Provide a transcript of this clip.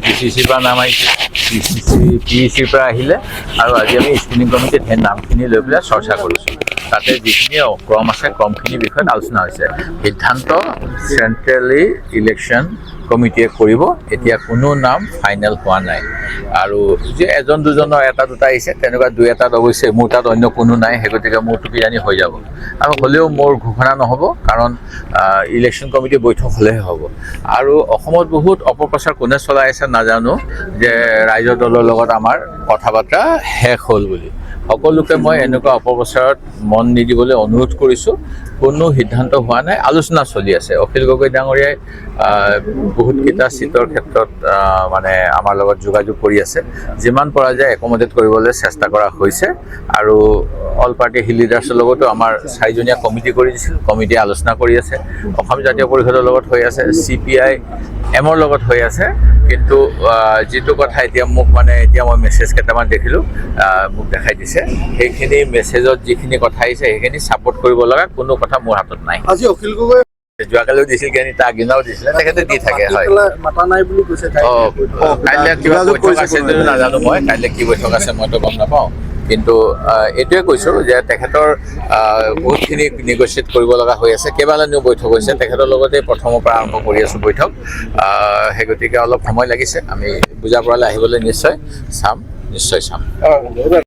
DCC পৰা নাম আহিছে, PEC পৰা আহিলে, আৰু আজি আমি স্ক্ৰিনিং কমিটিত সেই নামখিনি লৈ পেলাই চৰ্চা কৰিছোঁ। তাতে যিখিনি ক্ৰম আছে ক্ৰমখিনিৰ বিষয়ত আলোচনা হৈছে। সিদ্ধান্ত চেণ্ট্ৰেলি ইলেকশ্যন কমিটিয়ে কৰিব। এতিয়া কোনো নাম ফাইনেল হোৱা নাই, আৰু যে এজন দুজনৰ এটা দুটা আহিছে তেনেকুৱা দুই এটাত অৱশ্যে মোৰ তাত অন্য কোনো নাই, সেই গতিকে মোৰতো কিজানি হৈ যাব, আৰু হ'লেও মোৰ ঘোষণা নহ'ব, কাৰণ ইলেকশ্যন কমিটি বৈঠক হ'লেহে হ'ব। আৰু অসমত বহুত অপপ্ৰচাৰ কোনে চলাই আছে নাজানো, যে ৰাইজৰ দলৰ লগত আমাৰ কথা বাৰ্তা শেষ হ'ল বুলি। সকলোকে মই এনেকুৱা অপপ্ৰচাৰত মন নিদিবলৈ অনুৰোধ কৰিছোঁ। কোনো সিদ্ধান্ত হোৱা নাই, আলোচনা চলি আছে। অখিল গগৈ ডাঙৰীয়াই বহুতকেইটা ছিটৰ ক্ষেত্ৰত মানে আমাৰ লগত যোগাযোগ কৰি আছে। যিমান পৰা যায় একমডেট কৰিবলৈ চেষ্টা কৰা হৈছে, আৰু অল পাৰ্টি হিল লিডাৰ্ছৰ লগতো আমাৰ 4জনীয়া কমিটি কৰি দিছিল, কমিটিয়ে আলোচনা কৰি আছে। অসম জাতীয় পৰিষদৰ লগত হৈ আছে, CPIMৰ লগত হৈ আছে। কিন্তু যিটো কথা এতিয়া মোক এতিয়া মই মেছেজ কেইটামান দেখিলোঁ, মোক দেখাই দিছে, সেইখিনি মেছেজত যিখিনি কথা আহিছে সেইখিনি ছাপোৰ্ট কৰিব লগা কোনো কথা মোৰ হাতত নাই। আজি অখিল গগৈ যোৱাকালিও দিছিল, কিন্তু তাৰ আগদিনাও দিছিলে, তেখেতে দি থাকে। হয়, মাতা নাই বুলি কৈছে। কাইলৈ কিবা বৈঠক আছে যদিও নাজানো মই, কাইলৈ কি বৈঠক আছে মইতো গম নাপাওঁ। কিন্তু এইটোৱে কৈছোঁ যে তেখেতৰ বহুতখিনি নেগচিয়েট কৰিব লগা হৈ আছে। কেইবালানিও বৈঠক হৈছে, তেখেতৰ লগতে প্ৰথমৰ পৰা আৰম্ভ কৰি আছোঁ বৈঠক। সেই গতিকে অলপ সময় লাগিছে। আমি বুজা পৰালৈ আহিবলৈ নিশ্চয় চাম।